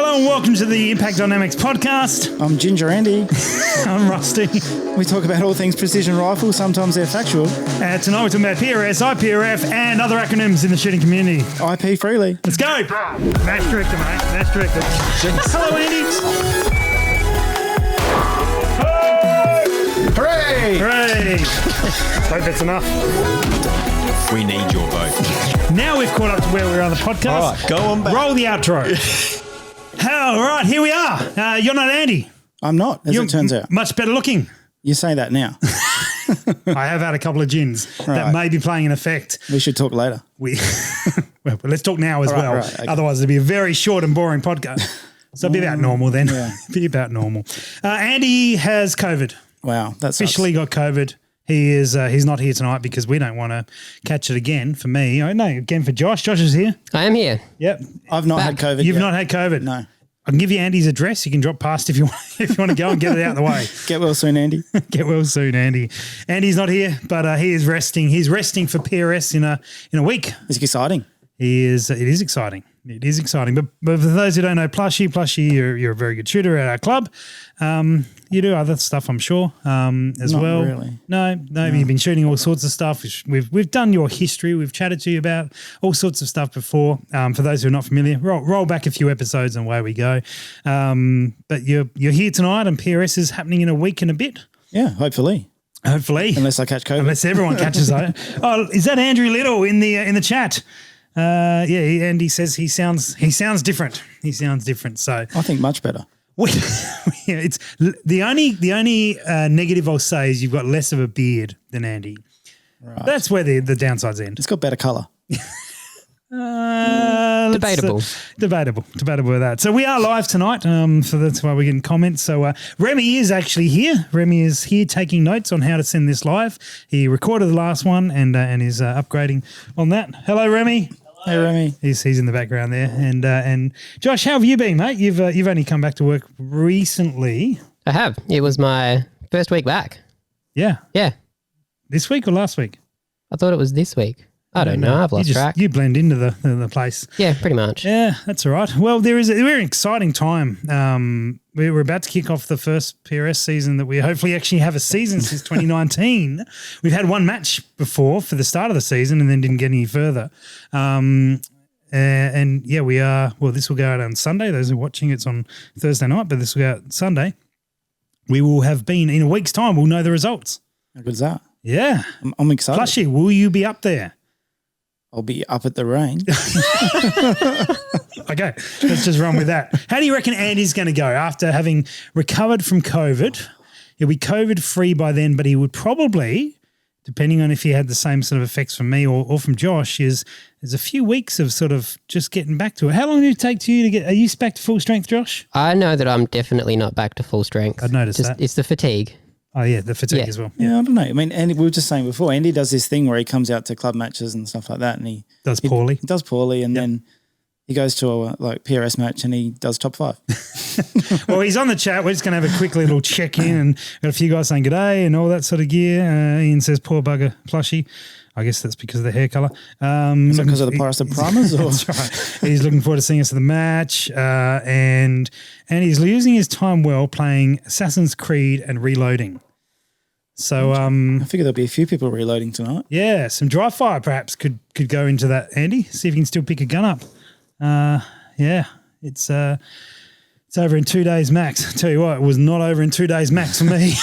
Hello and welcome to the Impact Dynamics podcast. I'm Ginger Andy. I'm Rusty. We talk about all things precision rifle. Sometimes they're factual. Tonight we're talking about PRS, IPRF, and other acronyms in the shooting community. IP freely. Let's go. Match director, mate. Match director. Hello, Andy. Hooray! Hooray. Hope that's enough. We need your vote. Now we've caught up to where we are on the podcast. All right, go on back. Roll the outro. All right, here we are. You're not Andy. I'm not, as it turns out. Much better looking. You say that now. I have had a couple of gins that may be playing an effect. We should talk later. Well, let's talk now as well. Right, okay. Otherwise, it'll be a very short and boring podcast. So it'll be about normal then. Yeah. Be about normal. Andy has COVID. Wow, that's Officially got COVID. He is. He's not here tonight because we don't want to catch it again. For me, I know again for Josh. Josh is here. I am here. Yep. I've not had COVID. You've yet. not had COVID. No. I can give you Andy's address. You can drop past if you want. If you want to go and get it out of the way. Get well soon, Andy. Get well soon, Andy. Andy's not here, but he is resting. He's resting for PRS in a week. It's exciting. He is. It is exciting. It is exciting. But for those who don't know Plushy, you're a very good shooter at our club. You do other stuff, I'm sure, as Not well. really. No. You've been shooting all sorts of stuff. We've done your history. We've chatted to you about all sorts of stuff before. For those who are not familiar, roll back a few episodes and away we go. But you're here tonight, and PRS is happening in a week and a bit. Yeah, hopefully. Hopefully, Unless I catch COVID. unless everyone catches that. Oh, is that Andrew Little in the chat? Andy says he sounds different. He sounds different. So I think much better. it's the only negative I'll say is you've got less of a beard than Andy. Right. That's where the downsides end. It's got better colour. Debatable. Debatable with that. So we are live tonight. So that's why we're getting comments. So Remy is actually here. Remy is here taking notes on how to send this live. He recorded the last one and is upgrading on that. Hello, Remy. Hey, Remy. He's in the background there. And Josh, how have you been, mate? You've only come back to work recently. I have. It was my first week back. Yeah. Yeah. This week or last week? I thought it was this week. I don't know. I've lost track. You blend into the place. Yeah, pretty much. Yeah, that's all right. Well, we're an exciting time. We're about to kick off the first PRS season that we hopefully actually have a season since 2019. We've had one match before for the start of the season and then didn't get any further. We are. Well, this will go out on Sunday. Those who are watching, it's on Thursday night, but this will go out Sunday. We will have been in a week's time. We'll know the results. How good is that? Yeah, I'm excited. Plushy, will you be up there? I'll be up at the range. Okay, let's just run with that. How do you reckon Andy's going to go after having recovered from COVID? He'll be COVID-free by then, but he would probably, depending on if he had the same sort of effects from me or from Josh, there's a few weeks of sort of just getting back to it. How long did it take to you to get – are you back to full strength, Josh? I know that I'm definitely not back to full strength. I've noticed that. It's the fatigue. Oh, yeah, the fatigue as well. Yeah, I don't know. I mean, Andy, we were just saying before, Andy does this thing where he comes out to club matches and stuff like that, and he does poorly. He does poorly, and then he goes to a PRS match and he does top 5. Well, he's on the chat. We're just going to have a quick little check-in, and got a few guys saying g'day and all that sort of gear. Ian says, poor bugger, Plushy. I guess that's because of the hair colour. Is that because of the Pyrus of Primers? Or? That's right. He's looking forward to seeing us at the match, and he's using his time well playing Assassin's Creed and reloading. So I figure there'll be a few people reloading tonight. Yeah, some dry fire perhaps could go into that, Andy. See if you can still pick a gun up. It's over in 2 days max. I tell you what, it was not over in 2 days max for me.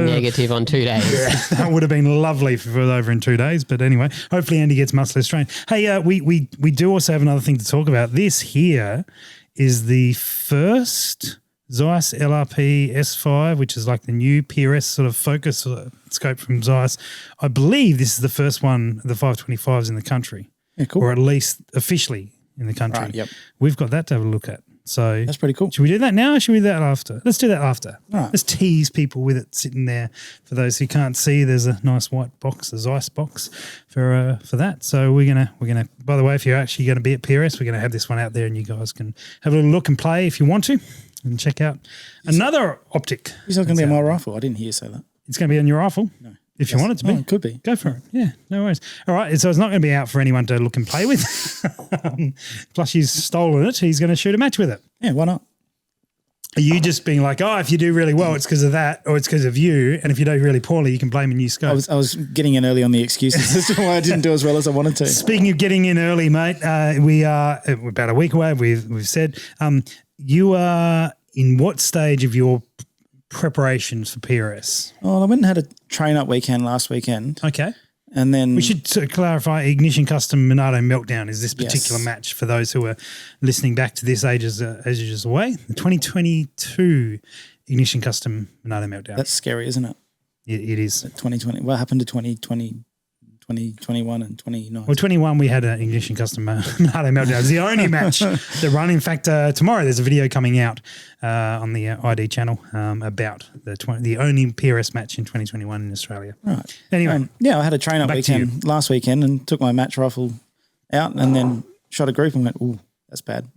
Negative on 2 days. Yeah, that would have been lovely if it was over in 2 days. But anyway, hopefully Andy gets much less strain. Hey, we do also have another thing to talk about. This here is the first Zeiss LRP S5, which is like the new PRS sort of focus scope from Zeiss. I believe this is the first one of the 525s in the country. Yeah, cool. Or at least officially in the country. Right, yep. We've got that to have a look at. So that's pretty cool. Should we do that now or should we do that after? Let's do that after. All right. Let's tease people with it sitting there. For those who can't see, there's a nice white box, a Zeiss box for that. So we're gonna. By the way, if you're actually going to be at PRS, we're going to have this one out there, and you guys can have a little look and play if you want to, and check out another optic. It's not going to be on my rifle. I didn't hear you say that. It's going to be on your rifle. No. If you want it to be. It could be. Go for it. Yeah, no worries. All right, so it's not going to be out for anyone to look and play with. Plushy's stolen it. He's going to shoot a match with it. Yeah, why not? Are you just being like, oh, if you do really well, it's because of that, or it's because of you, and if you do really poorly, you can blame a new scope? I was getting in early on the excuses as to why I didn't do as well as I wanted to. Speaking of getting in early, mate, we're about a week away. We've said you are in what stage of your preparations for PRS? Well, I went and had a train-up weekend last weekend. Okay. And then we should sort of clarify Ignition Custom Monado Meltdown is this particular Yes. match for those who are listening back to this ages away. The 2022 Ignition Custom Monado Meltdown. That's scary, isn't it? It is. 2020. What happened to 2020, 2021 and 2019? Well, 21 we had an Ignition Custom Monado Meltdown. It's the only match that run. In fact, tomorrow there's a video coming out on the ID channel about the only PRS match in 2021 in Australia. Right. Anyway. I had a train-up Back to weekend last weekend and took my match rifle out and then shot a group and went, ooh, that's bad.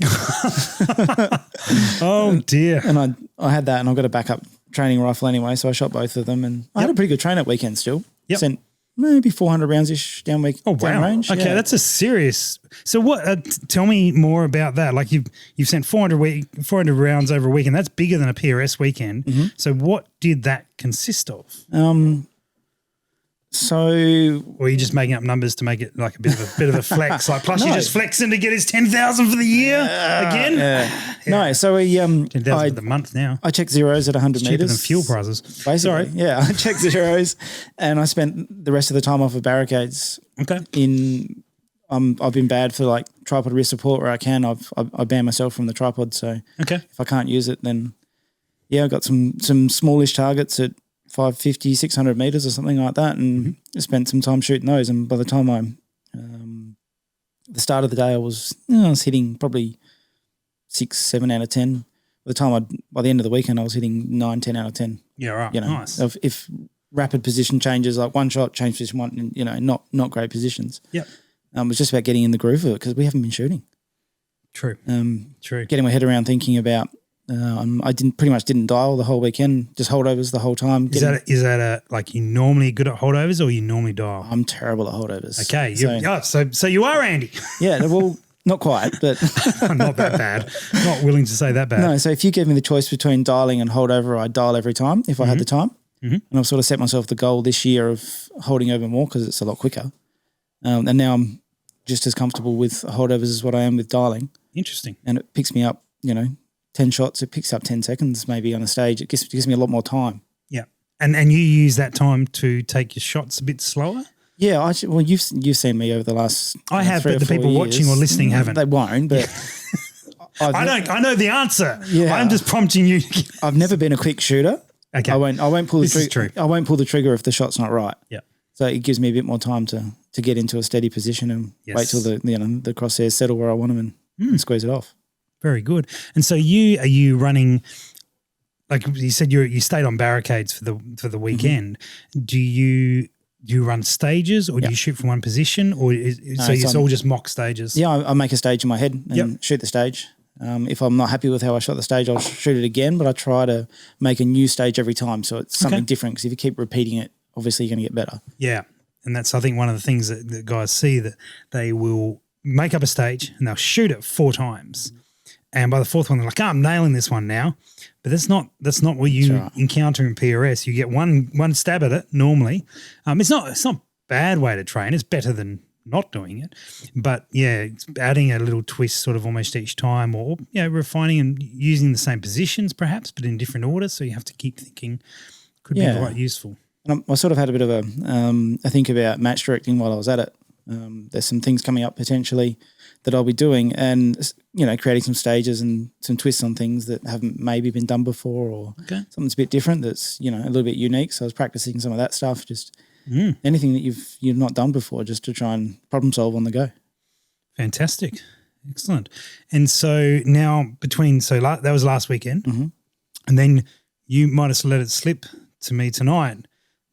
Oh, dear. And I had that and I got a backup training rifle anyway, so I shot both of them and I had a pretty good train-up weekend still. Yep. Sent maybe 400 rounds-ish down range. Okay, yeah. that's a serious. So what? Tell me more about that. Like you've sent 400 rounds over a weekend. That's bigger than a PRS weekend. Mm-hmm. So what did that consist of? So or are you just making up numbers to make it like a bit of a flex? Like Plushy just flexing to get his 10,000 for the year again. Yeah. No, so we 10,000 for the month now. I checked zeros at 100 Cheaper meters. than fuel prices. Basically, Sorry. yeah, I checked zeros, and I spent the rest of the time off of barricades. Okay. I've been bad for like tripod rear support where I can. I ban myself from the tripod, so Okay. if I can't use it, then I got some smallish targets at 550, 600 meters or something like that, and spent some time shooting those. And by the time the start of the day, I was hitting probably 6, 7 out of 10. By the end of the weekend, I was hitting 9, 10 out of 10. Yeah, right. Nice. If rapid position changes, like one shot, change position one, not great positions. Yep. It was just about getting in the groove of it because we haven't been shooting. True. True. Getting my head around thinking about. I pretty much didn't dial the whole weekend, just holdovers the whole time. Is that like you normally good at holdovers or you normally dial? I'm terrible at holdovers. Okay. So you are Andy. Yeah. Well, not quite, but not that bad. Not willing to say that bad. No. So if you give me the choice between dialing and holdover, I'd dial every time if I had the time. Mm-hmm. And I've sort of set myself the goal this year of holding over more because it's a lot quicker. And now I'm just as comfortable with holdovers as what I am with dialing. Interesting. And it picks me up, 10 shots, it picks up 10 seconds maybe on a stage. It gives me a lot more time. Yeah. And you use that time to take your shots a bit slower? Yeah. You've seen me over the last I have, 3 but or the 4 people years. watching or listening haven't. They won't, but I know the answer. Yeah. I'm just prompting you. I've never been a quick shooter. Okay. I won't pull the This is trigger. true. I won't pull the trigger if the shot's not right. Yeah. So it gives me a bit more time to get into a steady position and wait till the crosshairs settle where I want them and squeeze it off. Very good. And so are you running, like you said, you stayed on barricades for the weekend. Do you run stages or do you shoot from one position or it's all just mock stages? Yeah, I make a stage in my head and shoot the stage. If I'm not happy with how I shot the stage, I'll shoot it again, but I try to make a new stage every time so it's something different because if you keep repeating it, obviously you're going to get better. Yeah. And that's, I think, one of the things that guys see, that they will make up a stage and they'll shoot it 4 times. And by the 4th one, they're like, I'm nailing this one now. But that's not what you encounter in PRS. You get one stab at it normally. It's not a bad way to train. It's better than not doing it. But, it's adding a little twist sort of almost each time or, refining and using the same positions perhaps but in different orders. So you have to keep thinking. Could be quite useful. And I sort of had a bit of a think about match directing while I was at it. There's some things coming up potentially that I'll be doing and, creating some stages and some twists on things that haven't maybe been done before or something's a bit different that's, a little bit unique. So I was practicing some of that stuff, just anything that you've not done before just to try and problem solve on the go. Fantastic. Excellent. And so now that was last weekend and then you might have let it slip to me tonight.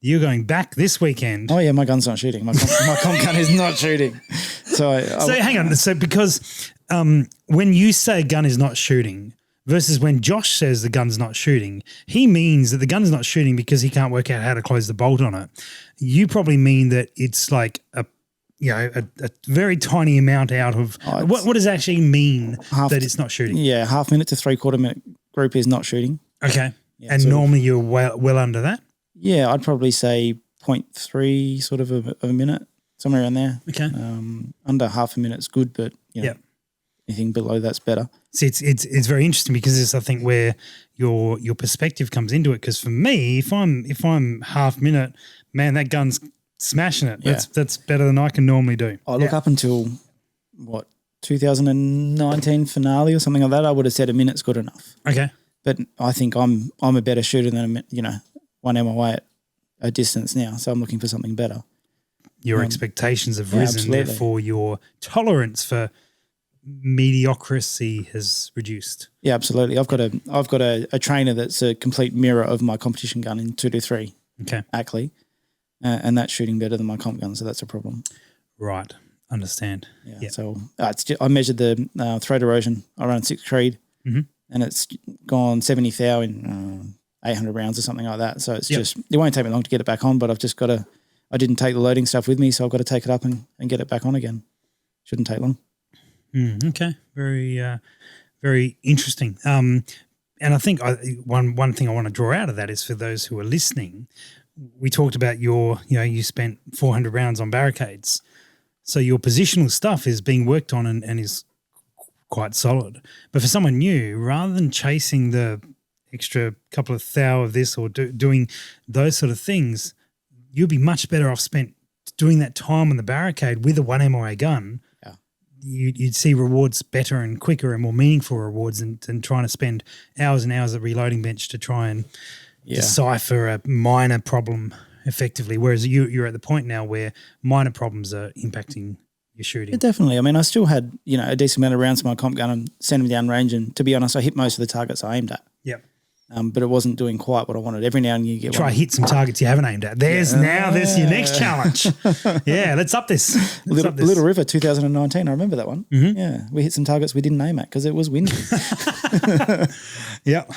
You're going back this weekend. Oh, yeah, my gun's not shooting. My comp gun is not shooting. So hang on. So because when you say gun is not shooting versus when Josh says the gun's not shooting, he means that the gun's not shooting because he can't work out how to close the bolt on it. You probably mean that it's like a very tiny amount out of what does it actually mean that it's not shooting? Yeah, half minute to 3/4 minute group is not shooting. Okay. Yeah, and normally you're well under that? Yeah, I'd probably say 0.3 sort of a minute, somewhere around there. Okay. Under half a minute's good, but anything below that's better. See, it's very interesting because it's, I think, where your perspective comes into it. Because for me, if I'm half minute, man, that gun's smashing it. Yeah. That's better than I can normally do. I look up until 2019 finale or something like that. I would have said a minute's good enough. Okay. But I think I'm a better shooter than one MOA at a distance now. So I'm looking for something better. Your expectations have risen, absolutely. therefore your tolerance for mediocrity has reduced. Yeah, absolutely. I've got a trainer that's a complete mirror of my competition gun in 223. Okay. Ackley. And that's shooting better than my comp gun, so that's a problem. Right. Understand. Yeah. So I measured the throat erosion. I ran 6 Creed, and it's gone 70 thou in 800 rounds or something like that. So it's just, it won't take me long to get it back on, but I've just got to, I didn't take the loading stuff with me, so I've got to take it up and get it back on again. Shouldn't take long. Okay. Very, very interesting. And I think one thing I want to draw out of that is for those who are listening, we talked about you spent 400 rounds on barricades. So your positional stuff is being worked on and is quite solid. But for someone new, rather than chasing the extra couple of thou of this or doing those sort of things, you'd be much better off spent doing that time on the barricade with a 1 MOA gun. Yeah. You'd see rewards better and quicker and more meaningful rewards than trying to spend hours and hours at reloading bench to try and decipher a minor problem effectively, whereas you're at the point now where minor problems are impacting your shooting. Yeah, definitely. I mean, I still had a decent amount of rounds in my comp gun and sent them down range, and to be honest, I hit most of the targets I aimed at. Yep. But it wasn't doing quite what I wanted. Every now and then you get hit some targets you haven't aimed at. There's your next challenge. Yeah, let's up this. Little River 2019, I remember that one. Mm-hmm. Yeah, we hit some targets we didn't aim at because it was windy. Yep.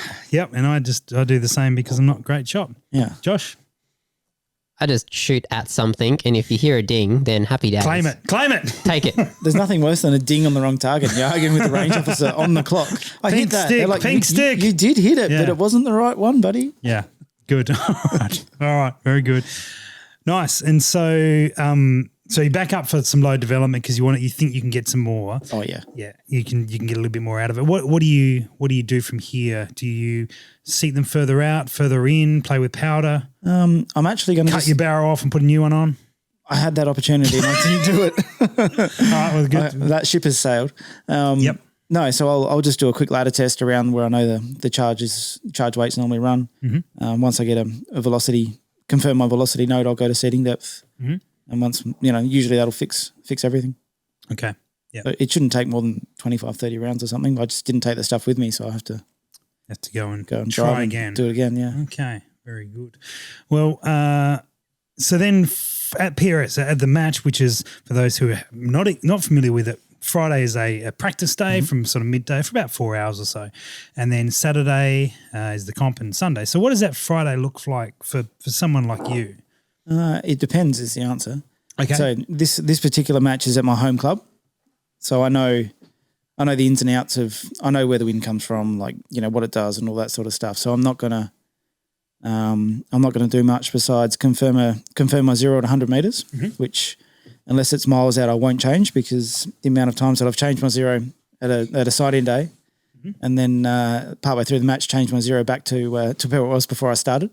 And I do the same because I'm not a great shot. Yeah. Josh? I just shoot at something, and if you hear a ding, then happy days. Claim it. Take it. There's nothing worse than a ding on the wrong target. You're arguing with the range officer on the clock. I hit that. Pink stick. You did hit it, but it wasn't the right one, buddy. Yeah, good. All right, very good. Nice. And so you back up for some load development because you think you can get some more. Oh yeah. Yeah, you can get a little bit more out of it. What do you do from here? Do you seat them further out, further in, play with powder? I'm actually going to cut your barrel off and put a new one on. I had that opportunity and I didn't do it. All right, well, good. That ship has sailed. Yep. No, so I'll just do a quick ladder test around where I know the charge weights normally run. Mm-hmm. Once I get a velocity, confirm my velocity node, I'll go to seating depth. Mm-hmm. And once, usually that'll fix everything. Okay. Yeah. It shouldn't take more than 25, 30 rounds or something. I just didn't take the stuff with me, so I have to go and try again. Do it again, yeah. Okay. Very good. Well, so then at PRS, at the match, which is for those who are not familiar with it, Friday is a practice day from sort of midday for about 4 hours or so. And then Saturday is the comp and Sunday. So what does that Friday look like for someone like you? It depends is the answer. Okay. So this particular match is at my home club. So I know the ins and outs I know where the wind comes from, like, what it does and all that sort of stuff. So I'm not gonna do much besides confirm my 0 at 100 meters, which unless it's miles out, I won't change because the amount of times that I've changed my 0 at a side-in day, and then partway through the match changed my 0 back to where it was before I started.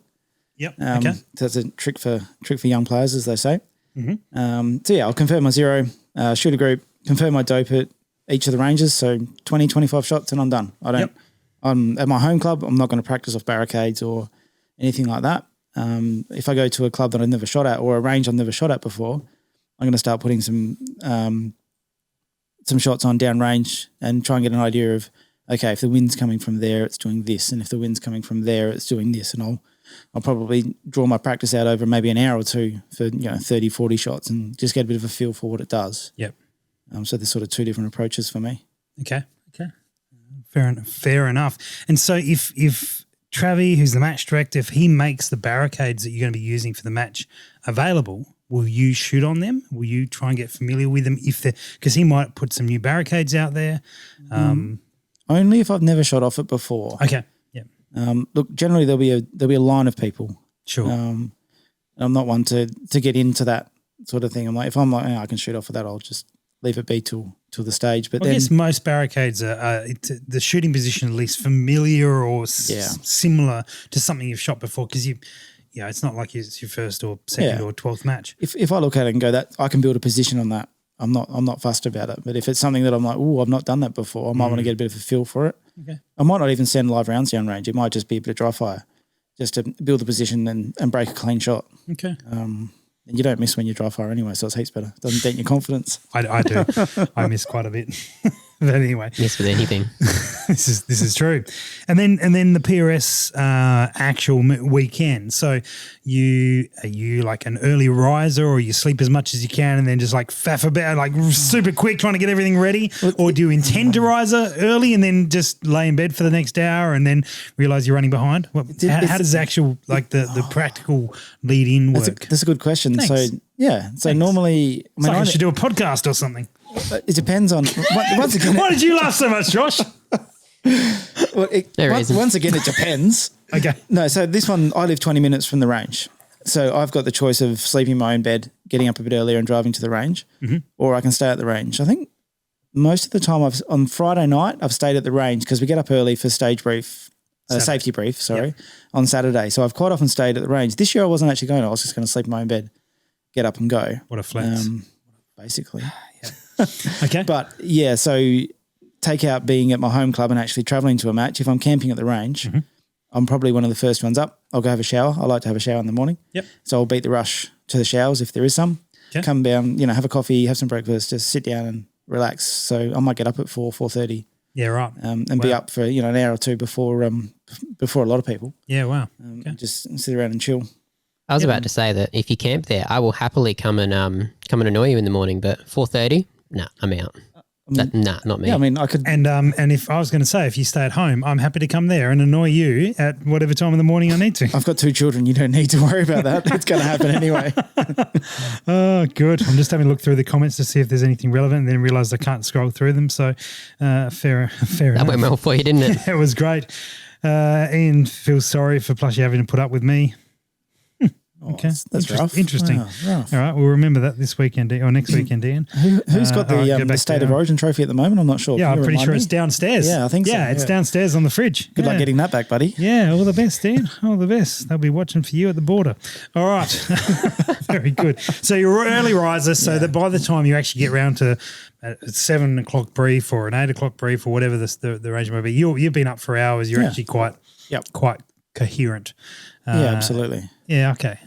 Yep. Okay. So that's a trick for young players, as they say. Mm-hmm. So yeah, I'll confirm my 0, shoot a group, confirm my dope at each of the ranges. So 20, 25 shots, and I'm done. I'm at my home club. I'm not going to practice off barricades or anything like that. If I go to a club that I've never shot at or a range I've never shot at before, I'm going to start putting some shots on down range and try and get an idea of, okay, if the wind's coming from there, it's doing this, and if the wind's coming from there, it's doing this, and I'll probably draw my practice out over maybe an hour or two for 30, 40 shots and just get a bit of a feel for what it does. Yep. So there's sort of two different approaches for me. Okay. Fair enough. And so if Travi, who's the match director, if he makes the barricades that you're going to be using for the match available, will you shoot on them? Will you try and get familiar with them because he might put some new barricades out there? Only if I've never shot off it before. Okay. Yeah. Look, generally there'll be a line of people. Sure. I'm not one to get into that sort of thing. I'm like, if I'm like, I can shoot off of that, I'll just leave it be till the stage. But I guess most barricades are the shooting position at least familiar or similar to something you've shot before because it's not like it's your first or second or 12th match. If I look at it and go that I can build a position on that, I'm not fussed about it. But if it's something that I'm like, I've not done that before, I might want to get a bit of a feel for it. Okay. I might not even send live rounds down range. It might just be a bit of dry fire, just to build a position and break a clean shot. Okay. And you don't miss when you dry fire anyway, so it's heaps better. Doesn't dent your confidence. I do. I miss quite a bit. But anyway. Miss with anything. This is true. And then the PRS actual weekend. So are you like an early riser or you sleep as much as you can and then just like faff about like super quick trying to get everything ready? Or do you intend to rise early and then just lay in bed for the next hour and then realise you're running behind? How does actual like the practical lead in work? That's a good question. Thanks. So Thanks. Normally It's like I should do a podcast or something. it depends on once again. Why did you laugh so much, Josh? Once again, it depends. Okay. No, so this one, I live 20 minutes from the range. So I've got the choice of sleeping in my own bed, getting up a bit earlier and driving to the range, or I can stay at the range. I think most of the time on Friday night, I've stayed at the range because we get up early for stage brief, safety brief, on Saturday. So I've quite often stayed at the range. This year I wasn't actually going. I was just going to sleep in my own bed, get up and go. What a flex. Basically. Okay. But yeah, so take out being at my home club and actually travelling to a match. If I'm camping at the range, I'm probably one of the first ones up. I'll go have a shower. I like to have a shower in the morning. Yep. So I'll beat the rush to the showers if there is some. Okay. Come down, have a coffee, have some breakfast, just sit down and relax. So I might get up at 4:30. Yeah, right. And be up for an hour or two before a lot of people. Yeah, wow. Just sit around and chill. I was about to say that if you camp there, I will happily come and annoy you in the morning. But 4:30, nah, I'm out. Not me. Yeah, I mean, I could. And if I was going to say, if you stay at home, I'm happy to come there and annoy you at whatever time in the morning I need to. I've got 2 children. You don't need to worry about that. It's going to happen anyway. Oh, good. I'm just having a look through the comments to see if there's anything relevant and then realised I can't scroll through them. So fair enough. That went well for you, didn't it? It was great. Ian feels sorry for Plushy having to put up with me. Okay, that's rough. Interesting. Wow, rough. All right, we'll remember that this weekend or next weekend, Ian. Who's got the State of Origin trophy at the moment? I'm not sure. Yeah, Can I'm you pretty remind sure me? it's downstairs. Yeah, I think so. Yeah, it's downstairs on the fridge. Good luck getting that back, buddy. Yeah, all the best, Ian. All the best. They'll be watching for you at the border. All right. Very good. So you're an early riser, so that by the time you actually get round to a 7 o'clock brief or an 8 o'clock brief or whatever the arrangement may be, you've been up for hours. You're actually quite coherent. Yeah, absolutely. Yeah, okay.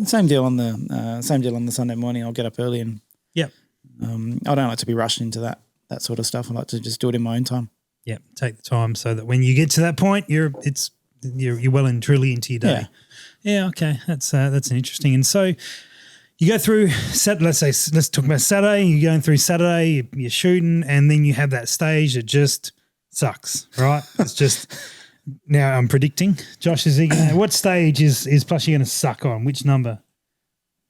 Same deal on the Sunday morning. I'll get up early and I don't like to be rushed into that sort of stuff. I like to just do it in my own time. Yeah, take the time so that when you get to that point, you're well and truly into your day. Yeah, okay. That's an interesting. And so you go through let's talk about Saturday. You're going through Saturday, you're shooting, and then you have that stage that just sucks, right? It's just now I'm predicting. Josh, what stage is Plushy going to suck on? Which number?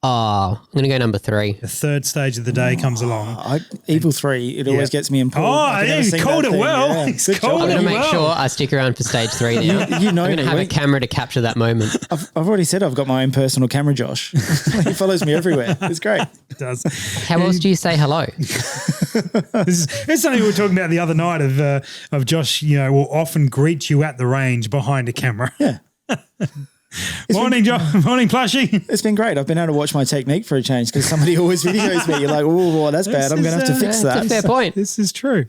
Oh, I'm going to go number 3. The third stage of the day comes along. Evil 3, it always gets me in pool. Oh, he called it well. Yeah. He's called I'm it going to make well. sure I stick around for stage 3 now. You know I'm going to have a camera to capture that moment. I've already said I've got my own personal camera, Josh. He follows me everywhere. It's great. It does. How else do you say hello? This is something we were talking about the other night of Josh, will often greet you at the range behind a camera. Yeah. Morning, Josh. Morning, Plushy. It's been great. I've been able to watch my technique for a change because somebody always videos me. You're like, oh, that's bad. I'm going to have to fix that. That's a fair point. This is true.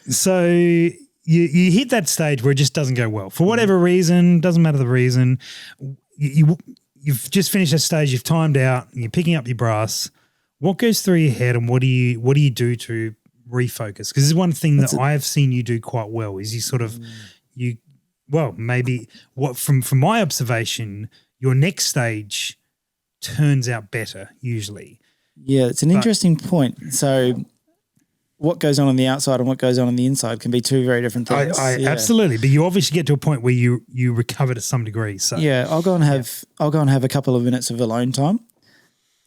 So you hit that stage where it just doesn't go well. For whatever reason, doesn't matter the reason, you've just finished that stage, you've timed out, and you're picking up your brass. What goes through your head and what do you do to refocus? Because this is one thing that I've seen you do quite well is you sort of maybe from my observation, your next stage turns out better usually. Yeah, it's an interesting point. So what goes on the outside and what goes on the inside can be two very different things. Absolutely, but you obviously get to a point where you recover to some degree. So I'll go and have a couple of minutes of alone time,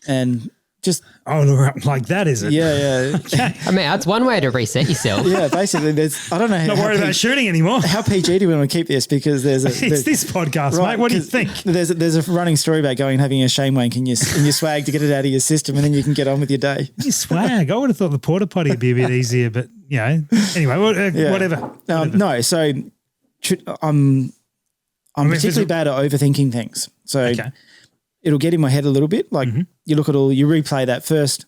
and just like that is it? Yeah. Okay. I mean, that's one way to reset yourself. Yeah, basically, I don't know. Not worried about shooting anymore. How PG do we want to keep this? Because it's this podcast, mate. What do you think? There's a running story about going and having a shame wank in your swag to get it out of your system, and then you can get on with your day. Your swag. I would have thought the porta potty would be a bit easier, but anyway, whatever. No, so I'm particularly bad at overthinking things. So it'll get in my head a little bit. Like you replay that first.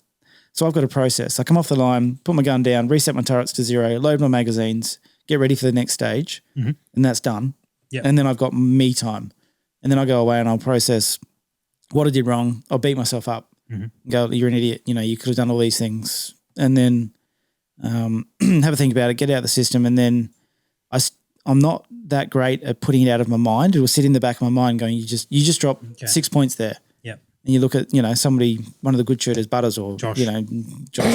So I've got a process. I come off the line, put my gun down, reset my turrets to 0, load my magazines, get ready for the next stage, and that's done. Yep. And then I've got me time. And then I go away and I'll process what I did wrong. I'll beat myself up. Go, you're an idiot. You could have done all these things. And then have a think about it, get it out of the system. And then I'm not that great at putting it out of my mind. It will sit in the back of my mind going, you just dropped 6 points there. Yep. And you look at, somebody, one of the good shooters, Butters or, Josh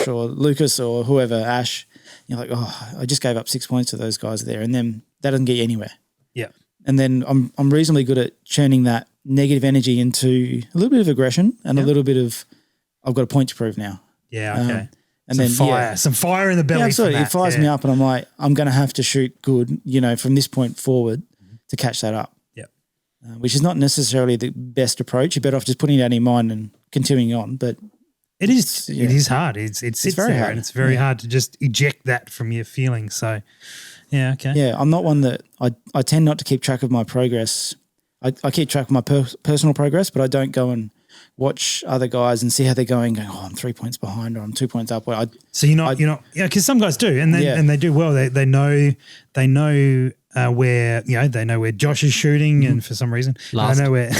or Lucas or whoever, Ash, you're like, I just gave up 6 points to those guys there. And then that doesn't get you anywhere. Yeah. And then I'm reasonably good at churning that negative energy into a little bit of aggression and a little bit of, I've got a point to prove now. Yeah, okay. And some fire in the belly. Yeah, absolutely. It fires me up, and I'm like, I'm going to have to shoot good, from this point forward to catch that up. Yeah, which is not necessarily the best approach. You're better off just putting it out in your mind and continuing on. But it is. It is hard. It sits very there, hard. and it's very hard to just eject that from your feelings. So, yeah, okay. Yeah, I'm not one that I tend not to keep track of my progress. I keep track of my personal progress, but I don't go and watch other guys and see how they're going, I'm 3 points behind or I'm 2 points up. So you're not, because some guys do, and they do well. They know where they know where Josh is shooting, and for some reason, they know where,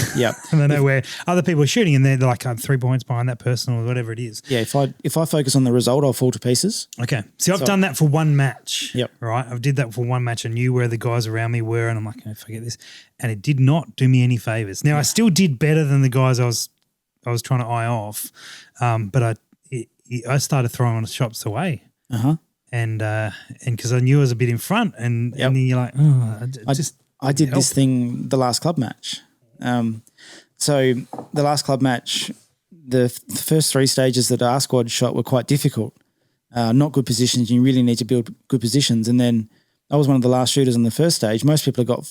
and they know where other people are shooting, and they're like, I'm 3 points behind that person or whatever it is. Yeah, if I focus on the result, I'll fall to pieces. Okay, see, I've done that for one match. Yep. Right, I did that for one match. I knew where the guys around me were, and I'm like, forget this, and it did not do me any favors. Now I still did better than the guys I was trying to eye off, but I started throwing shots away. And because I knew I was a bit in front, and then you're like, I did this thing the last club match. So the last club match, the first 3 stages that our squad shot were quite difficult. Not good positions. You really need to build good positions. And then I was one of the last shooters on the first stage. Most people have got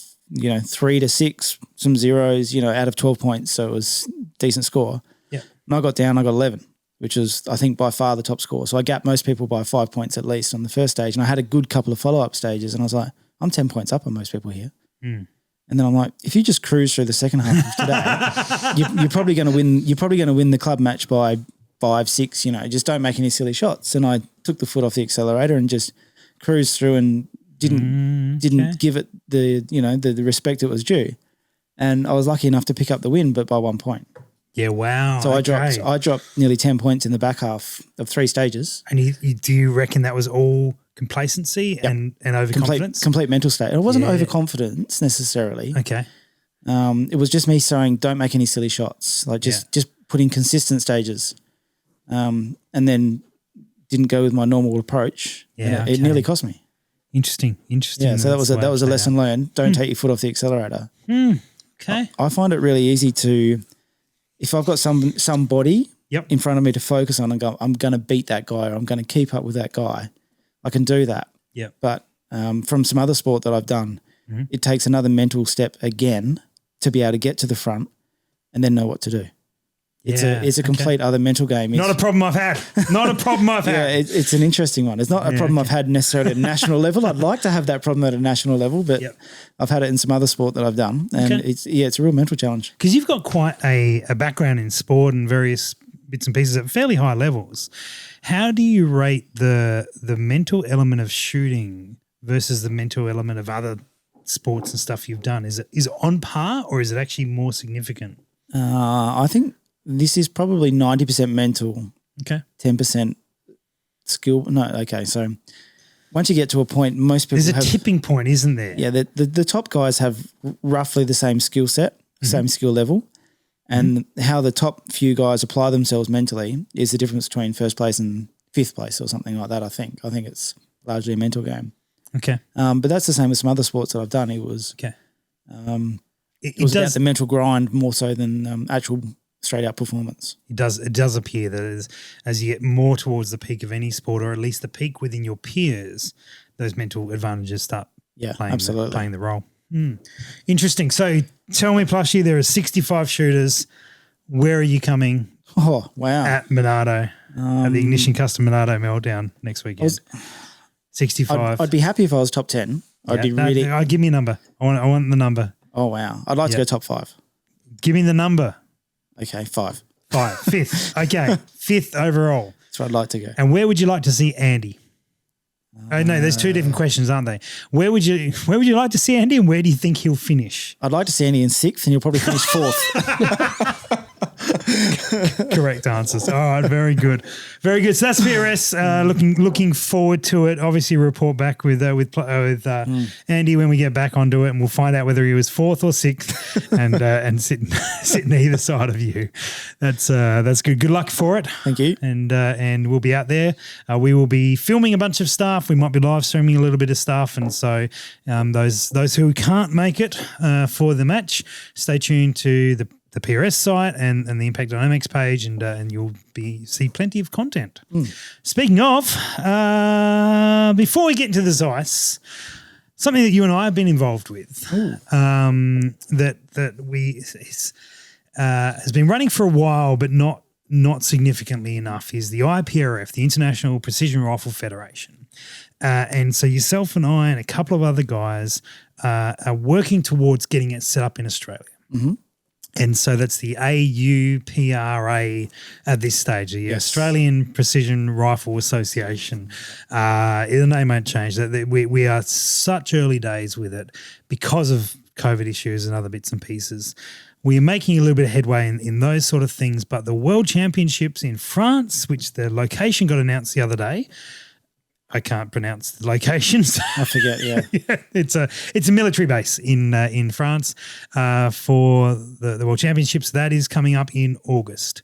3 to 6, some 0s, out of 12 points. So it was a decent score. Yeah. And I got 11. Which was, I think, by far the top score. So I gapped most people by 5 points at least on the first stage. And I had a good couple of follow-up stages. And I was like, I'm 10 points up on most people here. And then I'm like, if you just cruise through the second half of today, you're probably going to win. You're probably going to win the club match by 5, 6. Just don't make any silly shots. And I took the foot off the accelerator and just cruised through and didn't give it the respect it was due. And I was lucky enough to pick up the win, but by 1 point. Yeah, wow. So I dropped nearly 10 points in the back half of 3 stages. And do you reckon that was all complacency and overconfidence? Complete mental state. It wasn't overconfidence necessarily. Okay. It was just me saying, don't make any silly shots. Like just put in consistent stages. And then didn't go with my normal approach. Yeah. It nearly cost me. Interesting. Yeah, so that was a lesson learned. Don't take your foot off the accelerator. Okay. I find it really easy to, if I've got somebody in front of me to focus on and go, I'm going to beat that guy or I'm going to keep up with that guy, I can do that. Yeah. But from some other sport that I've done, it takes another mental step again to be able to get to the front and then know what to do. It's a complete other mental game. Not a problem I've had. Yeah, it's an interesting one. It's not a problem I've had necessarily at a national level. I'd like to have that problem at a national level, but I've had it in some other sport that I've done, and it's a real mental challenge. Because you've got quite a background in sport and various bits and pieces at fairly high levels. How do you rate the mental element of shooting versus the mental element of other sports and stuff you've done? Is it on par or is it actually more significant? I think this is probably 90% mental, 10% skill. No, okay. So once you get to a point, most people there's a tipping point, isn't there? Yeah, the top guys have roughly the same skill set, same skill level, and how the top few guys apply themselves mentally is the difference between first place and 5th place or something like that. I think it's largely a mental game. Okay. But that's the same with some other sports that I've done. It was Okay. it was about the mental grind more so than actual straight out performance. It does appear that as you get more towards the peak of any sport, or at least the peak within your peers, those mental advantages start playing the role. Interesting. So tell me, Plushy, there are 65 shooters. Where are you coming? Oh, wow. At Monado, at the Ignition Custom Monado Meltdown next weekend. 65. I'd be happy if I was top 10. I'd be really. Give me a number. I want the number. Oh, wow. I'd like to go top 5. Give me the number. Okay, 5. 5th. Okay, 5th overall. That's where I'd like to go. And where would you like to see Andy? Oh no, there's 2 different questions, aren't they? Where would you like to see Andy, and where do you think he'll finish? I'd like to see Andy in 6th, and he'll probably finish 4th. Correct answers. All right, very good, very good. So that's PRS. Looking forward to it. Obviously, report back with Andy when we get back onto it, and we'll find out whether he was 4th or 6th, and sitting either side of you. That's good. Good luck for it. Thank you. And we'll be out there. We will be filming a bunch of stuff. We might be live streaming a little bit of stuff, and so those who can't make it for the match, stay tuned to the PRS site and the Impact Dynamics page, and you'll see plenty of content. Speaking of, before we get into the Zeiss, something that you and I have been involved with, has been running for a while, but not significantly enough, is the IPRF, the International Precision Rifle Federation. And so yourself and I and a couple of other guys are working towards getting it set up in Australia. Mm-hmm. And so that's the AUPRA at this stage, the Australian Precision Rifle Association. The name won't change. We are such early days with it because of COVID issues and other bits and pieces. We are making a little bit of headway in those sort of things, but the World Championships in France, which the location got announced the other day, I can't pronounce the locations. I forget, yeah. It's a military base in France for the World Championships. That is coming up in August,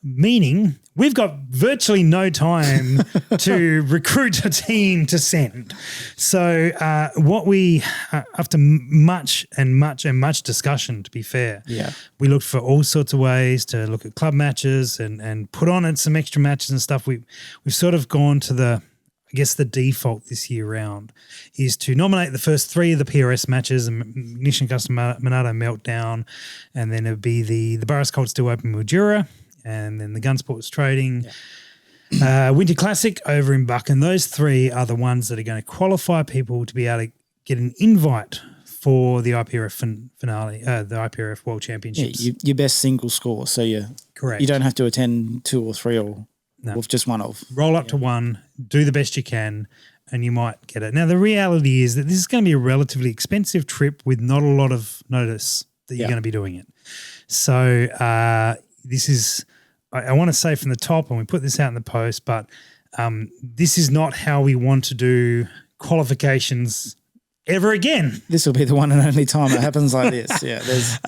meaning we've got virtually no time to recruit a team to send. So what we, after much discussion, to be fair, we looked for all sorts of ways to look at club matches and put on it some extra matches and stuff. We've sort of gone to I guess the default this year round is to nominate the first 3 of the PRS matches, and Ignition Custom Monado Meltdown, and then it would be the Burris Cold Steel Open Mildura, and then the Gunsports Trading Winter Classic over in Buck. And those 3 are the ones that are going to qualify people to be able to get an invite for the IPRF finale, the IPRF World Championships. Yeah, your best single score. So correct. You don't have to attend 2 or 3 or just one of. Roll up to 1, do the best you can, and you might get it. Now, the reality is that this is going to be a relatively expensive trip with not a lot of notice that you're going to be doing it. So this is, I want to say from the top, and we put this out in the post, but this is not how we want to do qualifications ever again. This will be the one and only time it happens like this. There's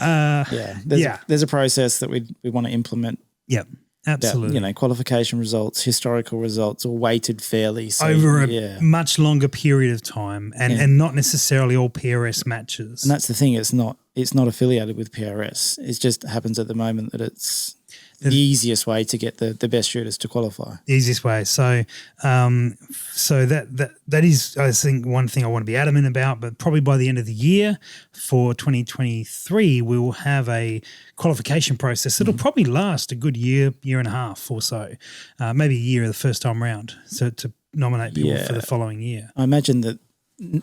a process that we want to implement. Yep. Absolutely. That, qualification results, historical results, all weighted fairly. So, over a much longer period of time and not necessarily all PRS matches. And that's the thing, it's not affiliated with PRS. It just happens at the moment that it's the easiest way to get the best shooters to qualify. The easiest way. So that is, I think, one thing I want to be adamant about, but probably by the end of the year for 2023, we will have a qualification process that'll probably last a good year and a half or so, maybe a year the first time round, so to nominate people for the following year. I imagine that.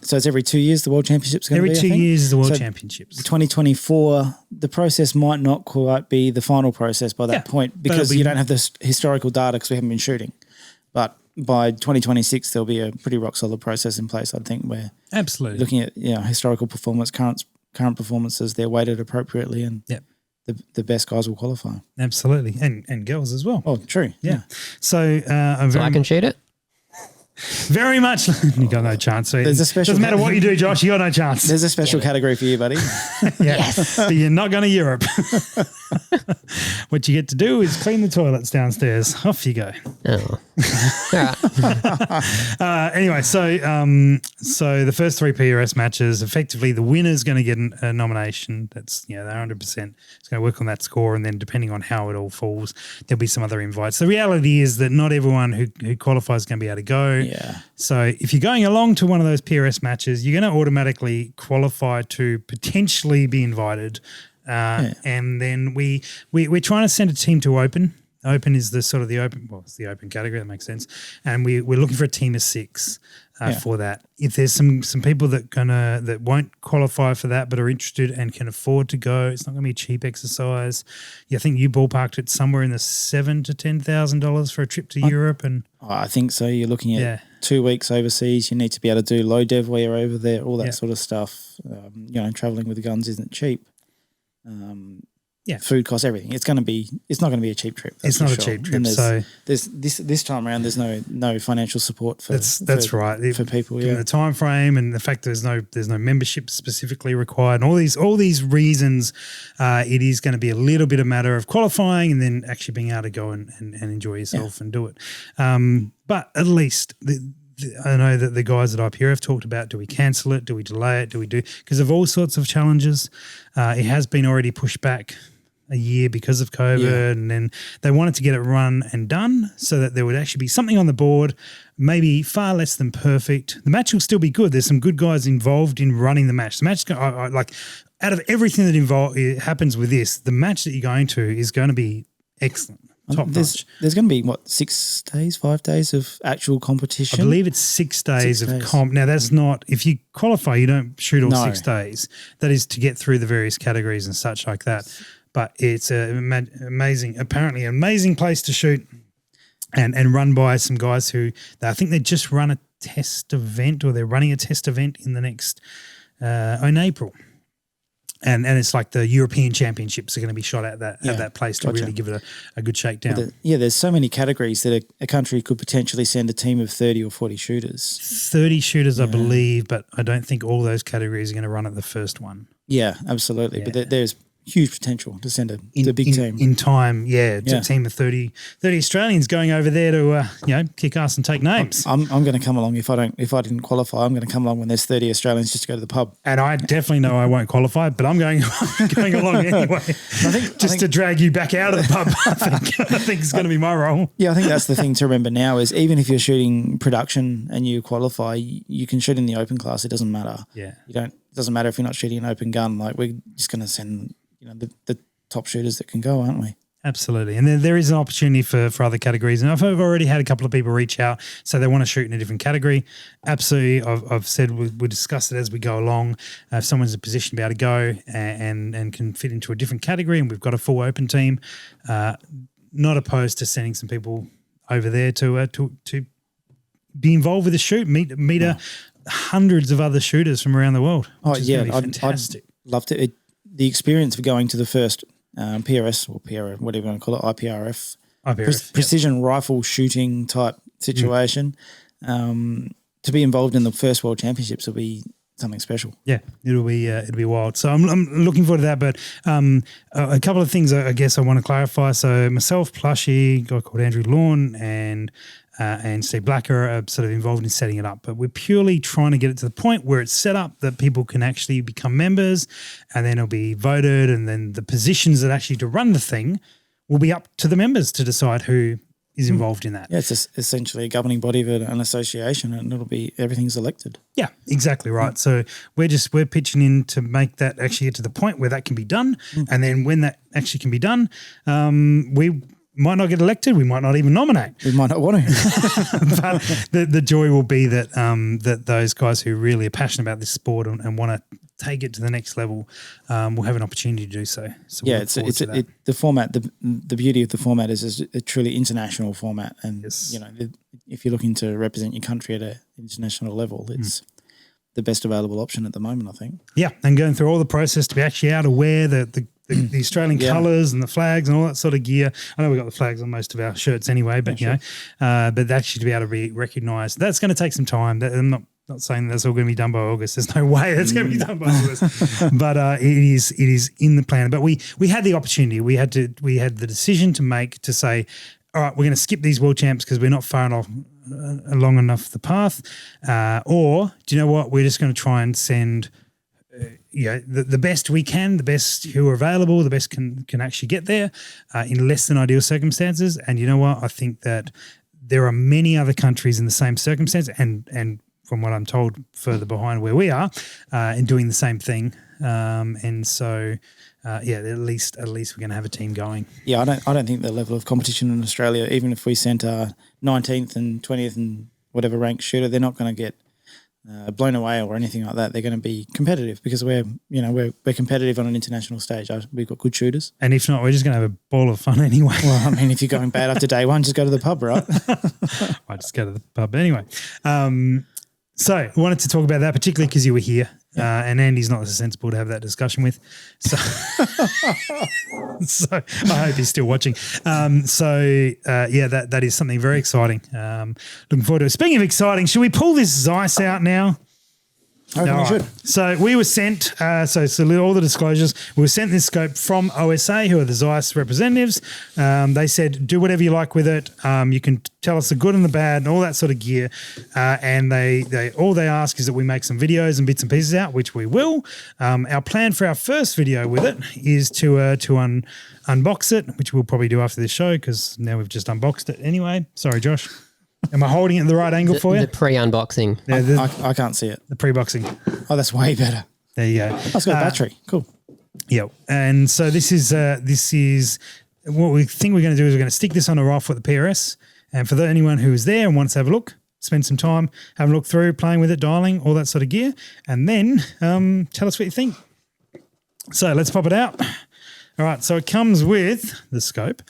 So it's every 2 years the World Championships going to be, Every 2 years is the World Championships. 2024, the process might not quite be the final process by that point because you don't have this historical data because we haven't been shooting. But by 2026, there'll be a pretty rock solid process in place, I think, where absolutely looking at historical performance, current performances, they're weighted appropriately, and the best guys will qualify. Absolutely, and girls as well. Oh, true. Yeah. So I can shoot it. Very much. You got no chance. There's a special. Doesn't matter what you do, Josh. You got no chance. There's a special category for you, buddy. Yes. But you're not going to Europe. What you get to do is clean the toilets downstairs. Off you go. Oh. All right. Anyway, so the first 3 PRS matches, effectively the winner's going to get a nomination. That's, they're 100%. It's going to work on that score, and then depending on how it all falls, there'll be some other invites. The reality is that not everyone who qualifies is going to be able to go. Yeah. So if you're going along to one of those PRS matches, you're going to automatically qualify to potentially be invited. And then we're trying to send a team to Open. Open is it's the open category. That makes sense. And we're looking for a team of 6 for that. If there's some people that won't qualify for that but are interested and can afford to go, it's not going to be a cheap exercise. I think you ballparked it somewhere in the $7,000 to $10,000 for a trip to Europe. And I think so. You're looking at 2 weeks overseas. You need to be able to do low dev while you're over there, all that sort of stuff. Traveling with guns isn't cheap. Food costs, everything. It's not going to be a cheap trip. It's not a cheap trip. So there's this time around, there's no financial support for that's right for people. Given the time frame and the fact there's no membership specifically required, and all these reasons, it is going to be a little bit a matter of qualifying and then actually being able to go and enjoy yourself and do it. But at least I know that the guys at IPRF talked about, do we cancel it? Do we delay it? Because of all sorts of challenges. It has been already pushed back a year because of COVID, and then they wanted to get it run and done so that there would actually be something on the board, maybe far less than perfect. The match will still be good. There's some good guys involved in running the match. The match, out of everything that happens with this, the match that you're going to is going to be excellent. Top notch. There's going to be 5 days of actual competition. I believe it's 6 days of comp. Now that's not, if you qualify, you don't shoot all 6 days. That is to get through the various categories and such like that. But it's amazing place to shoot and run by some guys who I think they just run a test event, or they're running a test event in the next in April. And it's like the European Championships are going to be shot at that place to really give it a good shakedown. There's so many categories that a country could potentially send a team of 30 or 40 shooters. 30 shooters, I believe, but I don't think all those categories are going to run at the first one. Yeah, absolutely. Yeah. But there's huge potential to send a big team. In time, a team of 30 Australians going over there to kick ass and take names. I'm going to come along if I didn't qualify. I'm going to come along when there's 30 Australians just to go to the pub. And I definitely know I won't qualify, but I'm going along anyway. I think to drag you back out of the pub. I think it's going to be my role. Yeah, I think that's the thing to remember now is even if you're shooting production and you qualify, you can shoot in the open class. It doesn't matter. Yeah, it doesn't matter if you're not shooting an open gun. Like we're just going to send the top shooters that can go, aren't we? Absolutely. And then there is an opportunity for other categories. And I've already had a couple of people reach out, so they want to shoot in a different category. Absolutely. I've said we'll discuss it as we go along. If someone's in a position to be able to go and can fit into a different category, and we've got a full open team, not opposed to sending some people over there to be involved with the shoot, meet hundreds of other shooters from around the world. Fantastic. I'd love to. The experience of going to the first PRS or PR, whatever you want to call it, IPRF precision rifle shooting type situation, to be involved in the first World Championships will be something special. Yeah, it'll be wild. So I'm looking forward to that. But a couple of things I guess I want to clarify. So myself, Plushy, a guy called Andrew Lawn, and Steve Blacker are sort of involved in setting it up. But we're purely trying to get it to the point where it's set up that people can actually become members, and then it'll be voted, and then the positions that actually to run the thing will be up to the members to decide who is involved in that. Yeah, it's essentially a governing body of an association, and everything's elected. Yeah, exactly right. So we're pitching in to make that actually get to the point where that can be done, and then when that actually can be done, we might not get elected. We might not even nominate. We might not want to. But the joy will be that that those guys who really are passionate about this sport and want to take it to the next level will have an opportunity to do so. So the format. The beauty of the format is a truly international format, and if you're looking to represent your country at an international level, it's the best available option at the moment, I think. Yeah, and going through all the process to be actually able to wear the Australian colours and the flags and all that sort of gear. I know we've got the flags on most of our shirts anyway, but but actually to be able to be recognised, that's going to take some time. I'm not saying that's all going to be done by August. There's no way that's going to be done by August. But it is in the plan. But we had the opportunity. We had the decision to make to say, all right, we're going to skip these world champs because we're not far enough along enough the path, or do you know what? We're just going to try and send the best we can, the best who are available, the best can actually get there in less than ideal circumstances. And you know what? I think that there are many other countries in the same circumstance and from what I'm told, further behind where we are, and doing the same thing. And so, at least we're going to have a team going. Yeah, I don't think the level of competition in Australia, even if we sent our 19th and 20th and whatever ranked shooter, they're not going to get blown away or anything like that. They're going to be competitive because we're competitive on an international stage. We've got good shooters. And if not, we're just going to have a ball of fun anyway. Well, I mean, if you're going bad after day one, just go to the pub, right? I just go to the pub anyway. So I wanted to talk about that, particularly because you were here, and Andy's not as sensible to have that discussion with. So, so I hope he's still watching. That is something very exciting. Looking forward to it. Speaking of exciting, should we pull this Zeiss out now? I reckon we should. So we were sent, all the disclosures, we were sent this scope from OSA, who are the Zeiss representatives. They said, do whatever you like with it. You can tell us the good and the bad and all that sort of gear. And they all they ask is that we make some videos and bits and pieces out, which we will. Our plan for our first video with it is to unbox it, which we'll probably do after this show because now we've just unboxed it anyway. Sorry, Josh. Am I holding it in the right angle for you? The pre-unboxing. Yeah, I can't see it. the pre-boxing. Oh, that's way better. There you go. That's got a battery. Cool. Yeah, and so this is what we think we're going to do is we're going to stick this on a rifle at the PRS, and for anyone who is there and wants to have a look, spend some time, have a look through, playing with it, dialing, all that sort of gear, and then tell us what you think. So let's pop it out. All right, so it comes with the scope.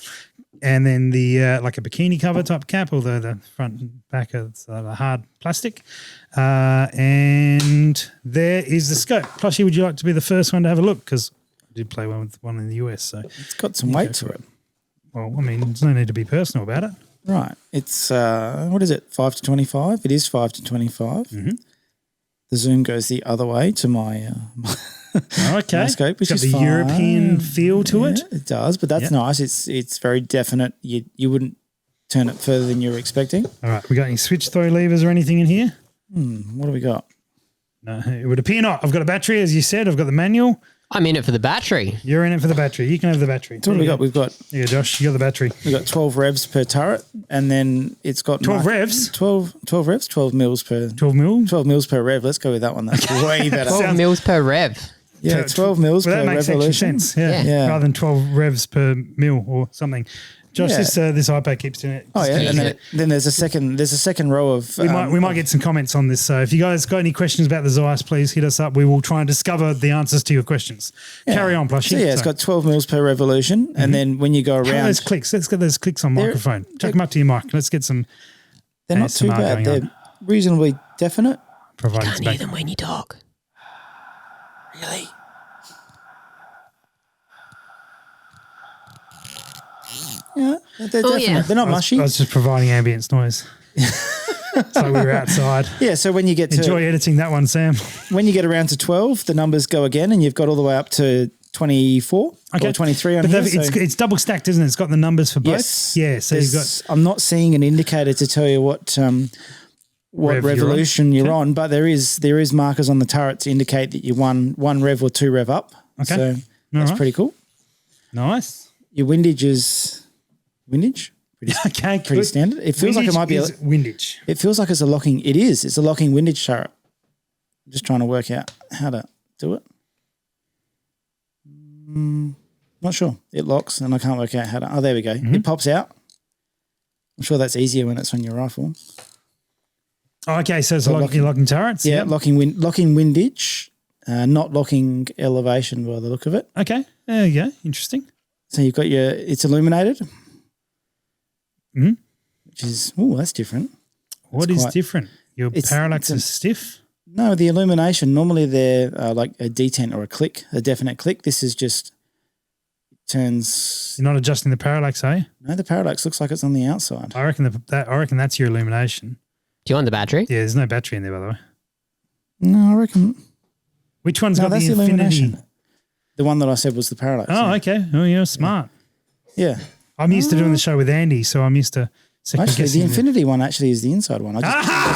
And then the like a bikini cover type cap, although the front and back are the hard plastic. And there is the scope. Plushy, would you like to be the first one to have a look? Because I did play one with one in the US. So It's got some weight to it. Well, I mean, there's no need to be personal about it. Right. It's, what is it, 5 to 25? It is 5 to 25. Mm-hmm. The zoom goes the other way to my Okay. my scope, which it's got is the fine. European feel to it. It does, but that's nice. It's very definite. You wouldn't turn it further than you were expecting. All right. We got any switch throw levers or anything in here? What do we got? No, it would appear not. I've got a battery, as you said. I've got the manual. I'm in it for the battery. You're in it for the battery. You can have the battery. So what do we got? We've got Yeah, Josh, you got the battery. 12 revs per turret, and then it's got 12 revs? 12 revs, 12 mils per 12 mil? 12 mils per rev. Let's go with that one. That's way better. 12 mils per rev. Yeah, 12 mils Well, per that makes extra revolution. sense. Yeah. Yeah. Rather than 12 revs per mil or something. Josh, Yeah. this iPad keeps doing it. Oh yeah, Just and use then there's a second row of. We might get some comments on this. So if you guys got any questions about the Zeiss, please hit us up. We will try and discover the answers to your questions. Carry on, Plushy. So yeah, it's got 12 mils per revolution, and then when you go How are around, those clicks? Let's get those clicks on microphone. Chuck them up to your mic. Let's get some they're not too ASMR bad. going They're on. reasonably definite. providing Can't hear them when you talk. Really? Yeah, they're definite. yeah. They're not mushy. I was just providing ambience noise. So we were outside. Yeah, so when you get Enjoy editing that one, Sam. when you get around to 12, the numbers go again, and you've got all the way up to 24 or 23 on But here. it's double stacked, isn't it? It's got the numbers for both. Yes. Yeah. So you've got I'm not seeing an indicator to tell you what Rev you're on. revolution you're on, but there is markers on the turret to indicate that you're one rev or 2 rev up. Okay. So that's right. pretty cool. nice. Your windage is pretty Okay. pretty standard. It feels like it might be is windage. it feels like it's a locking it's a locking windage turret. I'm just trying to work out how to do it. Not sure. It locks and I can't work out how to. Oh, there we go. It pops out. I'm sure that's easier when it's on your rifle. Oh, okay, so it's locking- locking turrets. Yeah, locking windage, not locking elevation by the look of it. Okay. There you go. Interesting. So you've got it's illuminated, Mhm. which is that's different. What is quite- different? Your parallax is stiff. No, the illumination normally they're like a detent or a click, a definite click. This is just turns. You're not adjusting the parallax, are you? No, the parallax looks like it's on the outside. I reckon that's your illumination. Do you want the battery? Yeah, there's no battery in there, by the way. No, I reckon. Which one's got that's the infinity? illumination. The one that I said was the parallax. Oh, yeah. okay. Oh, you're smart. Yeah. I'm used to doing the show with Andy, so I'm used to second Actually, guessing. the Infinity one actually is the inside one. I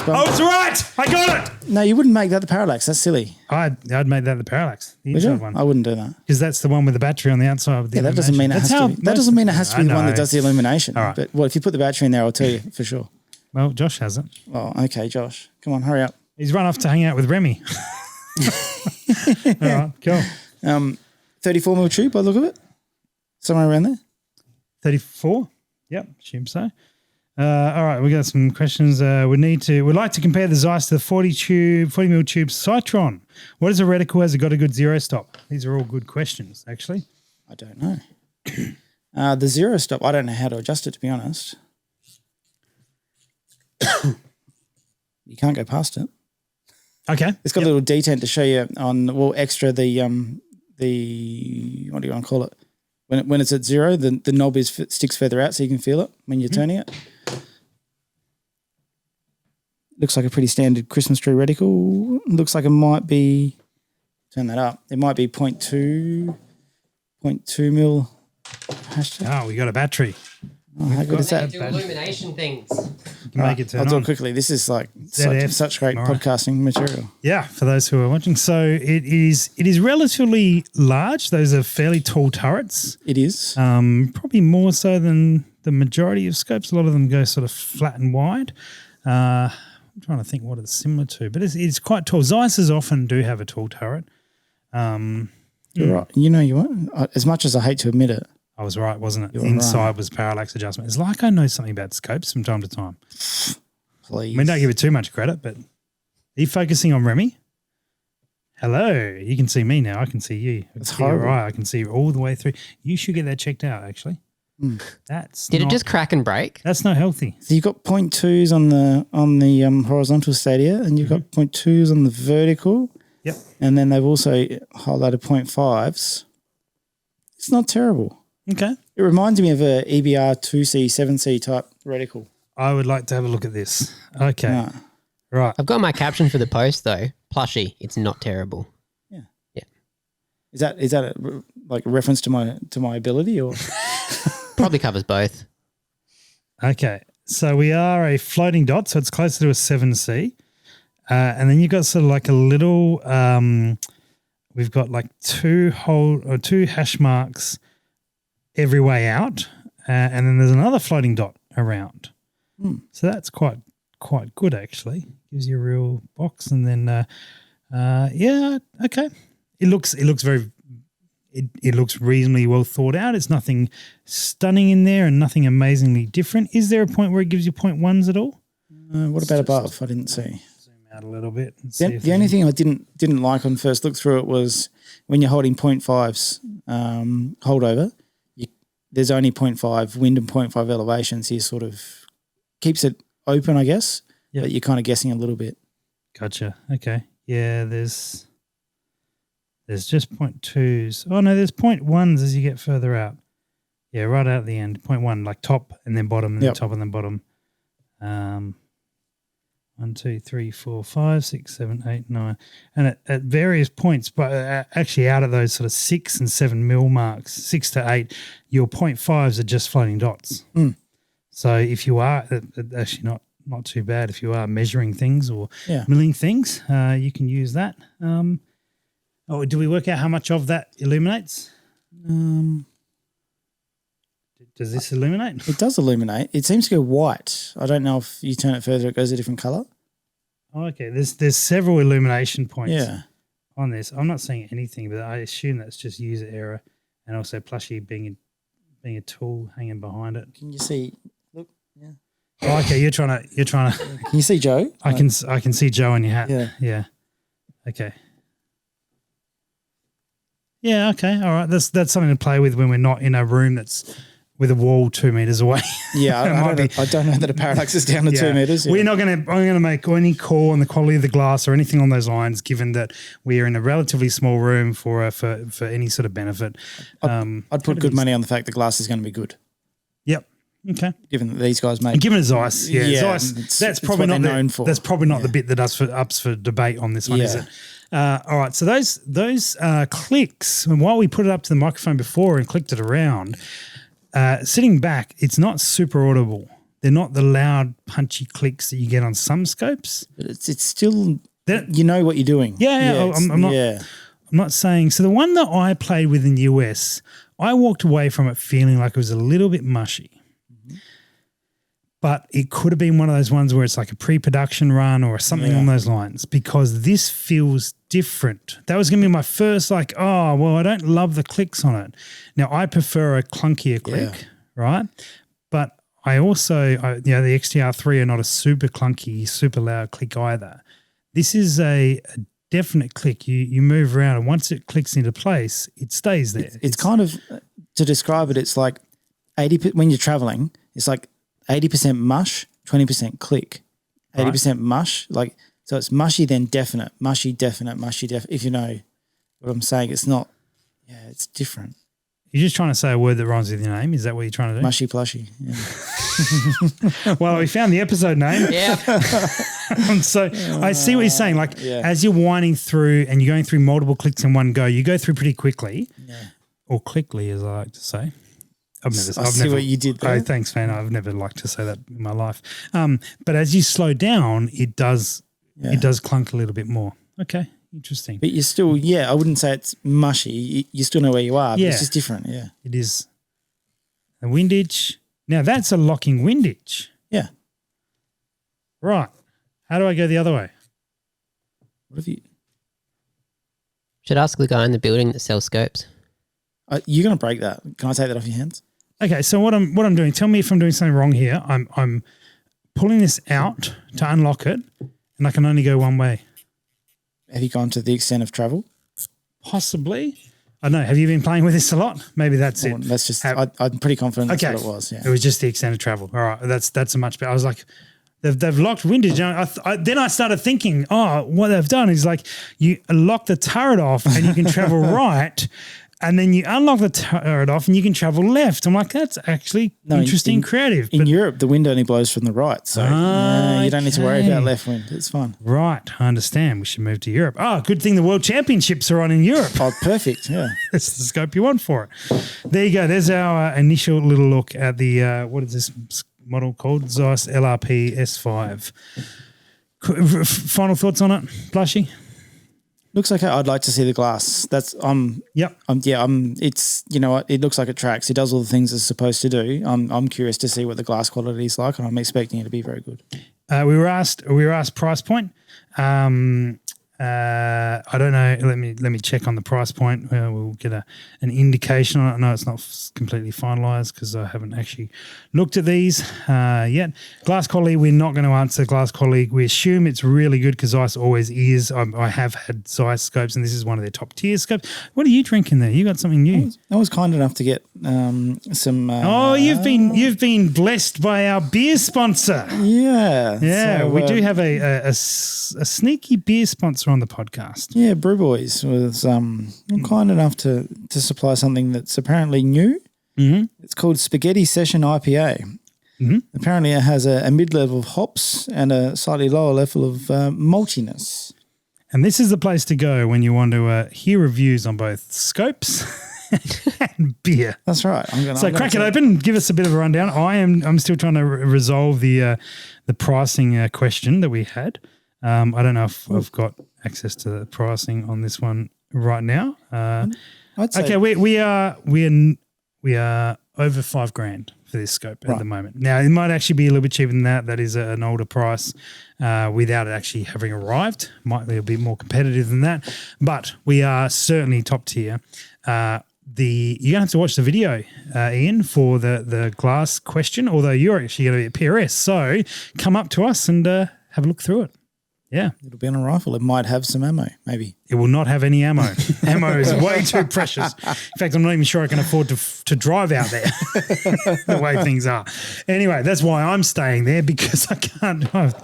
was right. I got it. No, you wouldn't make that the Parallax. That's silly. I'd make that the Parallax, the Would you? inside one, I wouldn't do that. because that's the one with the battery on the outside. With the Yeah, that doesn't mean it has to be. That doesn't mean it has to be the one that does the illumination. All right. But if you put the battery in there, I'll tell you for sure. Well, Josh has it. Oh, okay, Josh. Come on, hurry up. He's run off to hang out with Remy. All right, cool. 34 mil tube by the look of it. Somewhere around there. 34. Yep, assume so. All right, we got some questions. We'd like to compare the Zeiss to the 40 mil tube Citron. What is a reticle? Has it got a good zero stop? These are all good questions, actually. I don't know. The zero stop, I don't know how to adjust it, to be honest. You can't go past it. Okay. It's got a little detent to show you on, extra the what do you want to call it? When it's at zero, the knob sticks further out so you can feel it when you're turning it. Looks like a pretty standard Christmas tree reticle. Looks like it might be, turn that up, it might be 0.2 mil hashtag. Oh, we got a battery. Oh, how good is that? Do illumination things. You can make it turn I'll do on. it quickly. This is like ZF. such great All right. podcasting material. Yeah, for those who are watching. So it is relatively large. Those are fairly tall turrets. It is. Probably more so than the majority of scopes. A lot of them go sort of flat and wide. I'm trying to think what it's similar to, but it's quite tall. Zeiss's often do have a tall turret. You're right. You know you are. As much as I hate to admit it. I was right, wasn't it? You're Inside right. was parallax adjustment. It's like I know something about scopes from time to time. Please. I mean, don't give it too much credit, but are you focusing on Remy? Hello. You can see me now. I can see you. It's See your horrible. eye. I can see you all the way through. You should get that checked out, actually. Did it just crack and break? That's not healthy. So you've got 0.2s on the horizontal stadia, and you've got 0.2s on the vertical. Yep. And then they've also highlighted 0.5s. It's not terrible. Okay. It reminds me of a EBR 2C, 7C type reticle. I would like to have a look at this. Okay. Nah. Right. I've got my caption for the post though. Plushy. It's not terrible. Is that like a reference to my ability or? Probably covers both. Okay. So we are a floating dot, so it's closer to a 7C. And then you've got sort of like a little, we've got like two hash marks every way out. And then there's another floating dot around. So that's quite good, actually. Gives you a real box. And then, okay. It looks reasonably well thought out. It's nothing stunning in there and nothing amazingly different. Is there a point where it gives you 0.1s at all? What about above? I didn't see. Zoom out a little bit. And see if The only thing I didn't like on first look through it was when you're holding 0.5s holdover, there's only 0.5 wind and 0.5 elevation, so you sort of keeps it open, I guess, Yep. but you're kind of guessing a little bit. Gotcha. Okay. Yeah, there's just 0.2s. Oh, no, there's 0.1s as you get further out. Yeah, right out at the end. 0.1, like top and then bottom and then Yep. top and then bottom. 1, 2, 3, 4, 5, 6, 7, 8, 9. And at various points, but actually out of those sort of 6 and 7 mil marks, 6 to 8, your 0.5s are just floating dots. So if you are, actually not too bad if you are measuring things or Yeah. milling things, you can use that. Do we work out how much of that illuminates? Does this illuminate? It does illuminate. It seems to go white. I don't know if you turn it further, it goes a different color. Oh, okay, there's several illumination points Yeah. on this. I'm not seeing anything, but I assume that's just user error and also Plushy being a tool hanging behind it. Can you see? Look. Yeah. Oh, okay, you're trying to. Can you see Joe? I can see Joe on your hat. Yeah. Yeah. Okay. Yeah. Okay. All right. That's something to play with when we're not in a room that's with a wall 2 meters away. Yeah, It might I don't know that a parallax is down to 2 meters. Yeah. We're not going to make any call on the quality of the glass or anything on those lines, given that we are in a relatively small room for any sort of benefit. I'd put good money on the fact the glass is going to be good, Yep. Okay. given that these guys make. Given it's Zeiss, Zeiss, it's that's probably what not they're known for. That's probably not the bit that ups for debate on this one, is Yeah. it? All right. So those clicks, and while we put it up to the microphone before and clicked it around, Sitting back, it's not super audible. They're not the loud, punchy clicks that you get on some scopes. But it's still, you know what you're doing. Yeah, I'm not. Yeah. I'm not saying. So the one that I played with in the US, I walked away from it feeling like it was a little bit mushy. But it could have been one of those ones where it's like a pre-production run or something on those lines, because this feels different. That was going to be my first I don't love the clicks on it. Now, I prefer a clunkier click, right? But I also, the XTR3 are not a super clunky, super loud click either. This is a definite click. You move around, and once it clicks into place, it stays there. It's kind of, to describe it, it's like 80, when you're traveling, it's like 80% mush, 20% click. 80% mush, so it's mushy then definite, mushy definite, mushy definite. If you know what I'm saying, it's not, it's different. You're just trying to say a word that rhymes with your name. Is that what you're trying to do? Mushy plushy. Yeah. Well, we found the episode name. Yeah. So I see what you're saying. As you're winding through and you're going through multiple clicks in one go, you go through pretty quickly, or quickly, as I like to say. I've never, what you did there. Oh, thanks, man. I've never liked to say that in my life. But as you slow down, it does clunk a little bit more. Okay, interesting. But you're still, I wouldn't say it's mushy. You still know where you are, but it's just different, It is. A windage. Now, that's a locking windage. Yeah. Right. How do I go the other way? What have you? Should ask the guy in the building that sells scopes. You're going to break that. Can I take that off your hands? Okay, so what I'm doing, tell me if I'm doing something wrong here. I'm pulling this out to unlock it, and I can only go one way. Have you gone to the extent of travel? Possibly. I don't know. Have you been playing with this a lot? Maybe that's it. That's just, I'm pretty confident that's what it was. Yeah. It was just the extent of travel. All right, that's a much better. I was like, they've locked windage. And then I started thinking, what they've done is you lock the turret off and you can travel right. And then you unlock the turret off and you can travel left. I'm like, that's actually interesting and creative. In Europe, the wind only blows from the right. So you don't need to worry about left wind. It's fine. Right. I understand. We should move to Europe. Oh, good thing the World Championships are on in Europe. Oh, perfect. Yeah. That's the scope you want for it. There you go. There's our initial little look at the, what is this model called? Zeiss LRP S5. Final thoughts on it, Plushy? Looks okay. I'd like to see the glass. That's Yep. It's, you know what, it looks like it tracks. It does all the things it's supposed to do. I'm curious to see what the glass quality is like, and I'm expecting it to be very good. We were asked price point. I don't know. Let me check on the price point. We'll get an indication on it. No, it's not completely finalised because I haven't actually looked at these yet. Glass quality, we're not going to answer glass quality. We assume it's really good because Zeiss always is. I have had Zeiss scopes, and this is one of their top tier scopes. What are you drinking there? You got something new? I was kind enough to get some. You've been blessed by our beer sponsor. Yeah. Yeah, so, we do have a sneaky beer sponsor on the podcast. Yeah, Brew Boys was kind enough to supply something that's apparently new. Mm-hmm. It's called Spaghetti Session IPA. Mm-hmm. Apparently it has a mid-level of hops and a slightly lower level of maltiness. And this is the place to go when you want to hear reviews on both scopes and beer. That's right. So crack it open. Give us a bit of a rundown. I'm still trying to resolve the pricing question that we had. I don't know if I've got access to the pricing on this one right now. I'd say okay, we are over $5,000 for this scope at the moment. Now it might actually be a little bit cheaper than that. That is an older price without it actually having arrived. Might be a bit more competitive than that, but we are certainly top tier. You're gonna have to watch the video, Ian, for the glass question. Although you're actually going to be at PRS, so come up to us and have a look through it. Yeah. It'll be on a rifle. It might have some ammo, maybe. It will not have any ammo. Ammo is way too precious. In fact, I'm not even sure I can afford to drive out there the way things are. Anyway, that's why I'm staying there, because I can't drive.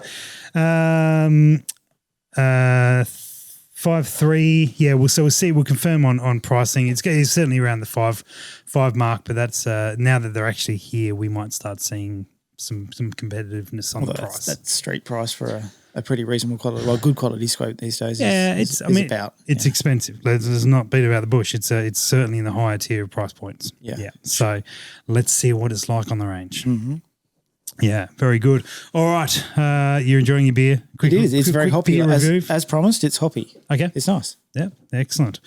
5.3. Yeah, we'll see. We'll confirm on pricing. It's certainly around the five mark, but that's now that they're actually here, we might start seeing some competitiveness on the price. That's street price for a pretty reasonable quality, well, good quality scope these days. It's expensive. Let's not beat about the bush. It's certainly in the higher tier of price points. Yeah. So let's see what it's like on the range. Mm-hmm. Yeah, very good. All right, you're enjoying your beer. It is. It's very hoppy. Beer review. As promised, it's hoppy. Okay, it's nice. Yeah, excellent.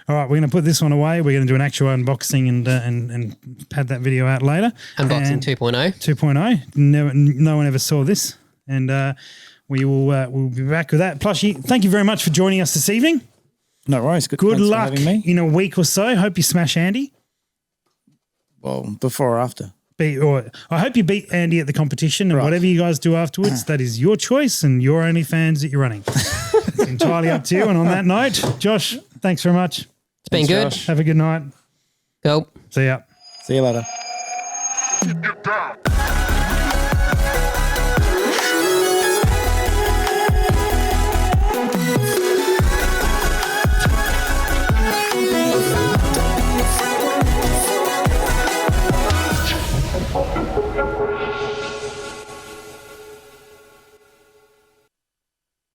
All right, we're going to put this one away. We're going to do an actual unboxing and pad that video out later. Unboxing 2.0. 2.0. No one ever saw this, and we'll be back with that. Plushy, thank you very much for joining us this evening. No worries. Good Thanks luck for having me. in a week or so. Hope you smash Andy. Well, before or after. I hope you beat Andy at the competition, and whatever you guys do afterwards, that is your choice and your OnlyFans that you're running. It's entirely up to you. And on that note, Josh, thanks very much. It's been good. Josh. Have a good night. Go. See ya. See you later. Get down.